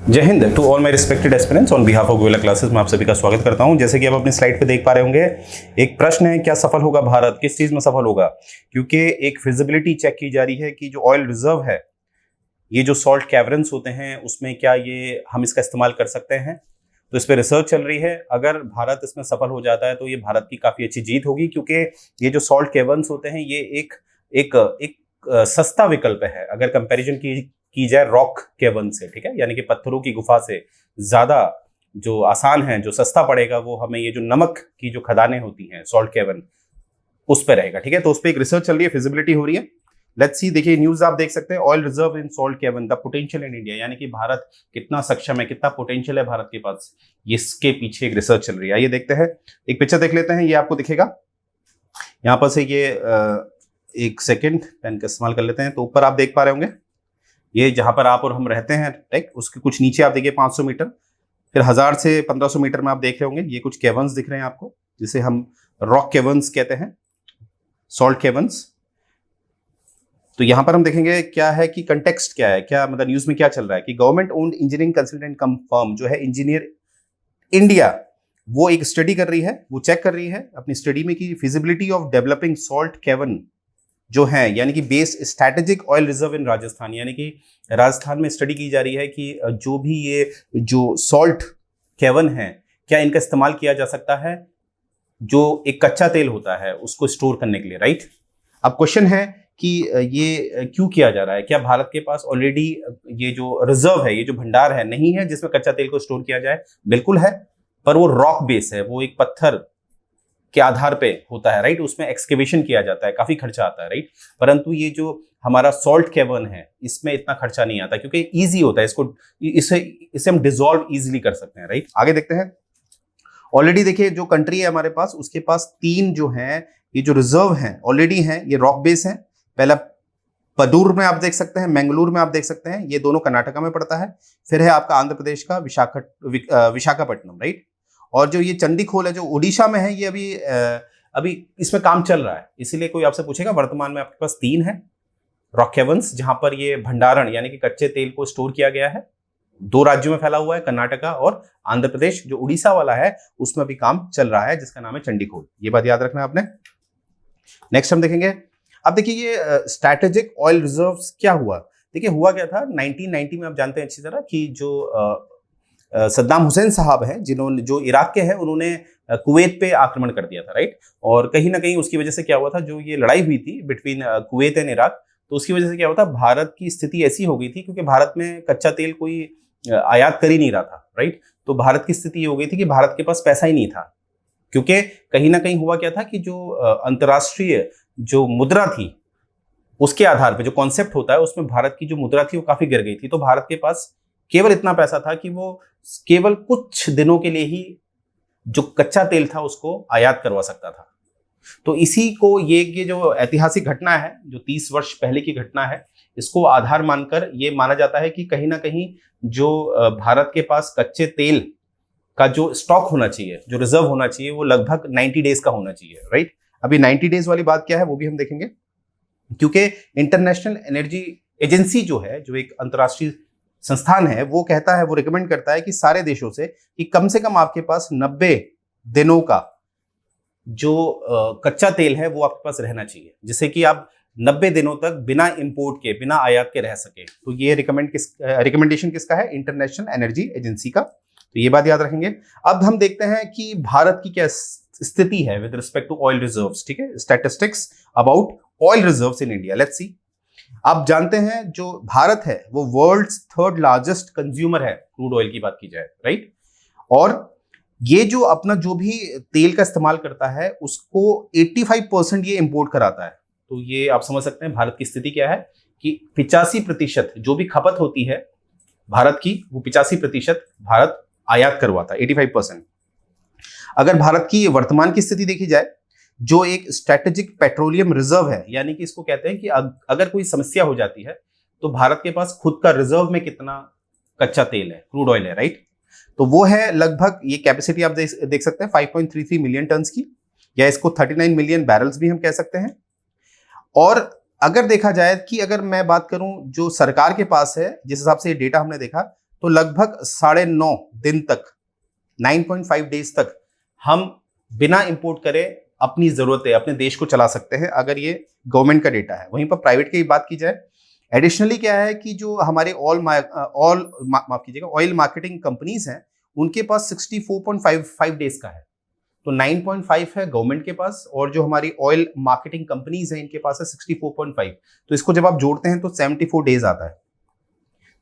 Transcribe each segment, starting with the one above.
जय हिंद to all my respected aspirants on behalf of Goyla classes में आप सभी का स्वागत करता हूं। जैसे कि आप अपनी स्लाइड पे देख पा रहे होंगे, एक प्रश्न है, क्या सफल होगा भारत, किस चीज में सफल होगा? क्योंकि एक फिजिबिलिटी चेक की जा रही है कि जो ऑयल रिजर्व है, ये जो सॉल्ट कैवर्न्स होते हैं, उसमें क्या ये हम इसका इस्तेमाल कर सकते हैं। तो इस पर रिसर्च चल रही है। अगर भारत इसमें सफल हो जाता है तो ये भारत की काफी अच्छी जीत होगी, क्योंकि ये जो सॉल्ट कैवर्न्स होते हैं ये एक सस्ता विकल्प है अगर कंपैरिजन की जाए रॉक केवन से, ठीक है, यानी कि पत्थरों की गुफा से ज्यादा जो आसान है, जो सस्ता पड़ेगा, वो हमें ये जो नमक की जो खदानें होती हैं सॉल्ट केवन, उस पर रहेगा। ठीक है, तो उस पर एक रिसर्च चल रही है, फिजिबिलिटी हो रही है। लेट्स सी, देखिए न्यूज आप देख सकते हैं, oil reserve in salt cavern the potential in India, यानी कि भारत कितना सक्षम है, कितना पोटेंशियल है भारत के पास, इसके पीछे एक रिसर्च चल रही है। आइए देखते हैं, एक पिक्चर देख लेते हैं, ये आपको दिखेगा यहाँ पर से। ये एक सेकेंड पेन का इस्तेमाल कर लेते हैं। तो ऊपर आप देख पा रहे होंगे, ये जहां पर आप और हम रहते हैं, राइट, उसके कुछ नीचे आप देखिए 500 मीटर, फिर 1000 से 1500 मीटर में आप देख रहे होंगे ये कुछ केवन्स दिख रहे हैं आपको, जिसे हम रॉक केवन्स कहते हैं, सॉल्ट केवन्स। तो यहां पर हम देखेंगे क्या है कि कंटेक्स्ट क्या है, क्या मतलब न्यूज में क्या चल रहा है कि गवर्नमेंट ओन्ड इंजीनियरिंग कंसल्टेंट कम फर्म जो है इंजीनियर इंडिया, वो एक स्टडी कर रही है, वो चेक कर रही है अपनी स्टडी में कि फिजिबिलिटी ऑफ डेवलपिंग सॉल्ट केवन जो है, यानी कि बेस स्ट्रैटेजिक ऑयल रिजर्व इन राजस्थान, यानी कि राजस्थान में स्टडी की जा रही है कि जो भी ये जो सॉल्ट केवन है, क्या इनका इस्तेमाल किया जा सकता है जो एक कच्चा तेल होता है उसको स्टोर करने के लिए, राइट। अब क्वेश्चन है कि ये क्यों किया जा रहा है, क्या भारत के पास ऑलरेडी ये जो रिजर्व है, ये जो भंडार है, नहीं है जिसमें कच्चा तेल को स्टोर किया जाए? बिल्कुल है, पर वो रॉक बेस है, वो एक पत्थर के आधार पे होता है, राइट, उसमें एक्सकेवेशन किया जाता है, काफी खर्चा आता है, राइट। परंतु ये जो हमारा सॉल्ट केवन है, इसमें इतना खर्चा नहीं आता, क्योंकि इजी होता है, इसे हम डिसॉल्व इजीली कर सकते हैं, राइट। आगे देखते हैं। ऑलरेडी देखिए जो कंट्री है हमारे पास, उसके पास 3 जो है ये जो रिजर्व हैं ऑलरेडी हैं, ये रॉक बेस है। पहला पदूर में आप देख सकते हैं, मंगलूर में आप देख सकते हैं, ये दोनों कर्नाटका में पड़ता है। फिर है आपका आंध्र प्रदेश का विशाखापट्टनम, राइट। और जो ये चंडीखोल है जो उड़ीसा में है, ये अभी इसमें काम चल रहा है। इसीलिए कोई आपसे पूछेगा, वर्तमान में आपके पास 3 है रॉक केवन्स जहां पर ये भंडारण यानी कि कच्चे तेल को स्टोर किया गया है। 2 राज्यों में फैला हुआ है, कर्नाटका और आंध्र प्रदेश। जो उड़ीसा वाला है उसमें भी काम चल रहा है, जिसका नाम है चंडीखोल। ये बात याद रखना आपने। नेक्स्ट हम देखेंगे। अब देखिए ये स्ट्रैटेजिक ऑयल रिजर्व्स क्या हुआ। देखिए हुआ क्या था 1990 में, आप जानते हैं अच्छी तरह कि जो सद्दाम हुसैन साहब हैं, जिन्होंने जो इराक के हैं, उन्होंने कुवैत पे आक्रमण कर दिया था, राइट। और कहीं ना कहीं उसकी वजह से क्या हुआ था, जो ये लड़ाई हुई थी बिटवीन कुवैत एंड इराक, तो उसकी वजह से क्या हुआ था, भारत की स्थिति ऐसी हो गई थी, क्योंकि भारत में कच्चा तेल कोई आयात कर ही नहीं रहा था, राइट। तो भारत की स्थिति हो गई थी कि भारत के पास पैसा ही नहीं था, क्योंकि कहीं ना कहीं हुआ क्या था कि जो अंतर्राष्ट्रीय जो मुद्रा थी, उसके आधार पर जो कॉन्सेप्ट होता है, उसमें भारत की जो मुद्रा थी वो काफी गिर गई थी। तो भारत के पास केवल इतना पैसा था कि वो केवल कुछ दिनों के लिए ही जो कच्चा तेल था उसको आयात करवा सकता था। तो इसी को ये जो ऐतिहासिक घटना है, जो 30 वर्ष पहले की घटना है, इसको आधार मानकर ये माना जाता है कि कहीं ना कहीं जो भारत के पास कच्चे तेल का जो स्टॉक होना चाहिए, जो रिजर्व होना चाहिए, वो लगभग 90 डेज का होना चाहिए, राइट। अभी 90 डेज वाली बात क्या है वो भी हम देखेंगे, क्योंकि इंटरनेशनल एनर्जी एजेंसी जो है, जो एक अंतर्राष्ट्रीय संस्थान है, वो कहता है, वो रिकमेंड करता है कि सारे देशों से कि कम से कम आपके पास 90 दिनों का जो कच्चा तेल है वो आपके पास रहना चाहिए, जिससे कि आप 90 दिनों तक बिना इंपोर्ट के, बिना आयात के रह सके। तो ये रिकमेंडेशन किसका है? इंटरनेशनल एनर्जी एजेंसी का। तो ये बात याद रखेंगे। अब हम देखते हैं कि भारत की क्या स्थिति है with respect to oil reserves, ठीक है। Statistics about oil reserves in India, let's see. आप जानते हैं जो भारत है वो वर्ल्ड्स 3rd लार्जेस्ट कंज्यूमर है क्रूड ऑयल की बात की जाए, राइट। और ये जो अपना जो भी तेल का इस्तेमाल करता है उसको 85% ये इंपोर्ट कराता है। तो ये आप समझ सकते हैं भारत की स्थिति क्या है कि 85% जो भी खपत होती है भारत की, वो 85% भारत आयात करवाता है, 85%। अगर भारत की वर्तमान की स्थिति देखी जाए, जो एक स्ट्रैटेजिक पेट्रोलियम रिजर्व है, यानी कि इसको कहते हैं कि अगर कोई समस्या हो जाती है तो भारत के पास खुद का रिजर्व में कितना कच्चा तेल है, क्रूड ऑयल है, राइट। तो वो है लगभग, ये कैपेसिटी आप देख सकते हैं 5.33 मिलियन टन की, या इसको 39 मिलियन बैरल्स भी हम कह सकते हैं। और अगर देखा जाए कि अगर मैं बात करूं जो सरकार के पास है, जिस हिसाब से ये डेटा हमने देखा, तो लगभग 9.5 दिन तक, 9.5 डेज तक हम बिना इंपोर्ट करे अपनी जरूरतें, अपने देश को चला सकते हैं, अगर ये गवर्नमेंट का डेटा है। वहीं पर प्राइवेट की बात की जाए, एडिशनली क्या है कि जो हमारे माफ कीजिएगा ऑयल मार्केटिंग कंपनीज हैं, उनके पास 64.55 डेज का है। तो 9.5 है गवर्नमेंट के पास, और जो हमारी ऑयल मार्केटिंग कंपनीज हैं इनके पास है 64.5। तो इसको जब आप जोड़ते हैं तो 74 डेज आता है।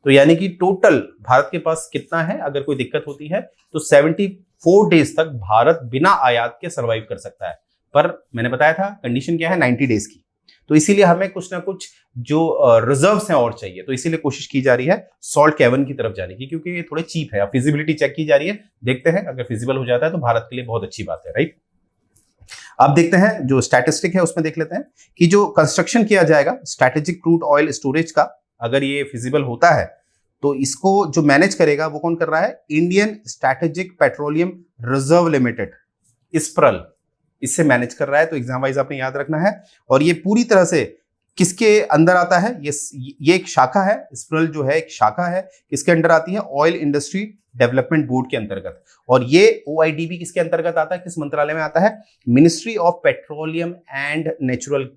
तो यानी कि टोटल भारत के पास कितना है, अगर कोई दिक्कत होती है तो 74 डेज तक भारत बिना आयात के सर्वाइव कर सकता है। पर मैंने बताया था कंडीशन क्या है, 90 डेज की। तो इसीलिए हमें कुछ ना कुछ जो रिजर्व्स हैं और चाहिए, तो इसीलिए कोशिश की जा रही है सॉल्ट कैवर्न की तरफ जाने की, क्योंकि ये थोड़े चीप है। फिजिबिलिटी चेक की जा रही है, देखते हैं अगर फिजिबल हो जाता है तो भारत के लिए बहुत अच्छी बात है, राइट। अब देखते हैं जो स्टैटिस्टिक है उसमें देख लेते हैं कि जो कंस्ट्रक्शन किया जाएगा स्ट्रैटेजिक क्रूड ऑयल स्टोरेज का, अगर ये फिजिबल होता है तो इसको जो मैनेज करेगा वो कौन कर रहा है, Indian strategic petroleum reserve limited, ISPRL, इससे मैनेज कर रहा है। तो एग्जाम वाइज आपने याद रखना है। और ये पूरी तरह से किसके अंदर आता है, ये एक शाखा है, इस्प्रल जो है एक शाखा है, किसके अंडर आती है, ऑयल इंडस्ट्री डेवलपमेंट बोर्ड के अंतर्गत। और ये OIDB किसके अंतर्गत आता है, किस मंत्रालय में आता है, ministry of petroleum and natural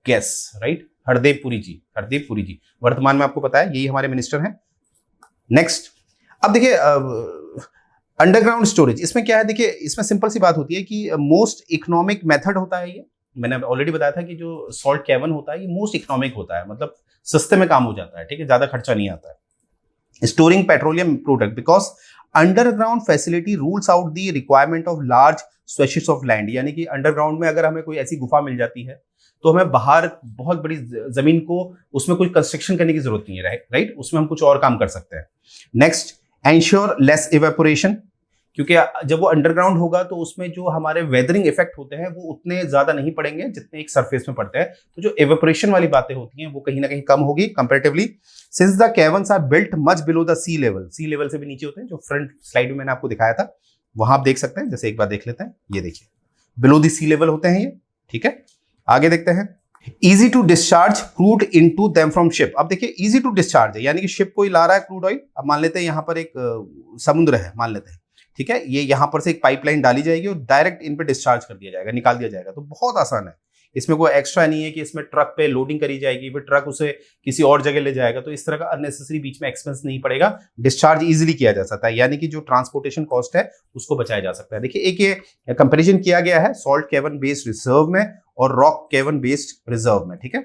gas, right. Hardeep Puri ji वर्तमान में आपको पता है यही हमारे मिनिस्टर हैं। नेक्स्ट, अब देखिए अंडरग्राउंड स्टोरेज, इसमें क्या है, देखिए इसमें सिंपल सी बात होती है कि मोस्ट इकोनॉमिक मेथड होता है ये। मैंने ऑलरेडी बताया था कि जो सॉल्ट कैवर्न होता है ये मोस्ट इकोनॉमिक होता है, मतलब सस्ते में काम हो जाता है, ठीक है, ज्यादा खर्चा नहीं आता है। Storing petroleum product because underground facility rules out the requirement of large swatches of land, यानी कि अंडरग्राउंड में अगर हमें कोई ऐसी गुफा मिल जाती है तो हमें बाहर बहुत बड़ी जमीन को उसमें कोई कंस्ट्रक्शन करने की जरूरत नहीं है, राइट, उसमें हम कुछ और काम कर सकते हैं। नेक्स्ट, एंश्योर लेस इवेपोरेशन, क्योंकि जब वो अंडरग्राउंड होगा तो उसमें जो हमारे वेदरिंग इफेक्ट होते हैं वो उतने ज्यादा नहीं पड़ेंगे जितने एक सरफेस में पड़ते हैं। तो जो इवेपोरेशन वाली बातें होती हैं वो कहीं ना कहीं कम होगी comparatively, since the caverns are built much below the sea level, sea level से भी नीचे होते हैं, जो फ्रंट स्लाइड में मैंने आपको दिखाया था वहां आप देख सकते हैं। जैसे एक बार देख लेते हैं, ये देखिए बिलो द सी लेवल होते हैं ये, ठीक है। आगे देखते हैं, easy to discharge crude into them from ship. अब देखिए इजी टू डिस्चार्ज है, यानी कि शिप कोई ला रहा है क्रूड ऑयल, अब मान लेते हैं यहाँ पर एक समुद्र है, मान लेते हैं, ठीक है, ये यहाँ पर से एक पाइपलाइन डाली जाएगी और डायरेक्ट इन पे डिस्चार्ज कर दिया जाएगा, निकाल दिया जाएगा। तो बहुत आसान है, इसमें कोई एक्स्ट्रा नहीं है कि इसमें ट्रक पे लोडिंग करी जाएगी, फिर ट्रक उसे किसी और जगह ले जाएगा, तो इस तरह का अननेसेसरी बीच में एक्सपेंस नहीं पड़ेगा, डिस्चार्ज इजीली किया जा सकता है, यानी कि जो ट्रांसपोर्टेशन कॉस्ट है उसको बचाया जा सकता है। देखिए एक ये कंपेरिजन किया गया है सॉल्ट कैवर्न बेस्ड रिजर्व में और रॉक कैवर्न बेस्ड रिजर्व में, ठीक है।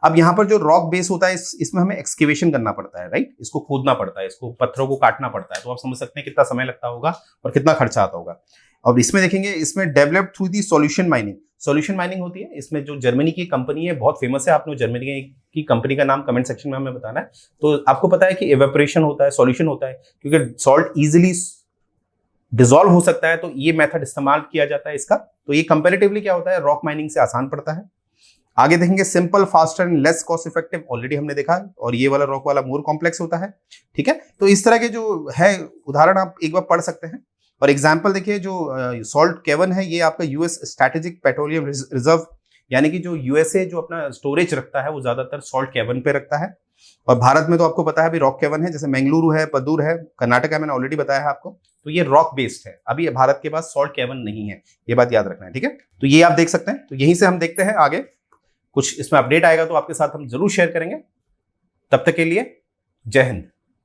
अब यहाँ पर जो रॉक बेस होता है इसमें हमें एक्सकेवेशन करना पड़ता है, राइट, इसको खोदना पड़ता है, इसको पत्थरों को काटना पड़ता है, तो आप समझ सकते हैं कितना समय लगता होगा और कितना खर्चा आता होगा। और इसमें देखेंगे, इसमें developed through the solution mining, solution mining होती है इसमें, जो जर्मनी की कंपनी है, बहुत फेमस है, आपने जर्मनी की कंपनी का नाम कमेंट सेक्शन में हमें बताना है। तो आपको पता है कि इवेपोरेशन होता है, सॉल्यूशन होता है, क्योंकि सॉल्ट इजिली डिसॉल्व हो सकता है, तो ये मेथड इस्तेमाल किया जाता है इसका। तो ये कंपैरेटिवली क्या होता है, रॉक माइनिंग से आसान पड़ता है। आगे देखेंगे simple, faster and less cost effective, already हमने देखा है, और ये वाला रॉक वाला मोर कॉम्प्लेक्स होता है, ठीक है। तो इस तरह के जो है उदाहरण आप एक बार पढ़ सकते हैं। और एग्जाम्पल देखिए, जो सॉल्ट कैवर्न है ये आपका यूएस स्ट्रैटेजिक पेट्रोलियम रिजर्व, यानी कि जो यूएसए जो अपना स्टोरेज रखता है वो ज्यादातर सॉल्ट कैवर्न पे रखता है। और भारत में तो आपको पता है अभी रॉक कैवर्न है, जैसे मंगलुरु है, पद्दूर है, कर्नाटक है, मैंने ऑलरेडी बताया है आपको। तो ये रॉक बेस्ड है, अभी भारत के पास सॉल्ट कैवर्न नहीं है, ये बात याद रखना है, ठीक है। तो ये आप देख सकते हैं। तो यहीं से हम देखते हैं आगे, कुछ इसमें अपडेट आएगा तो आपके साथ हम जरूर शेयर करेंगे। तब तक के लिए जय हिंद।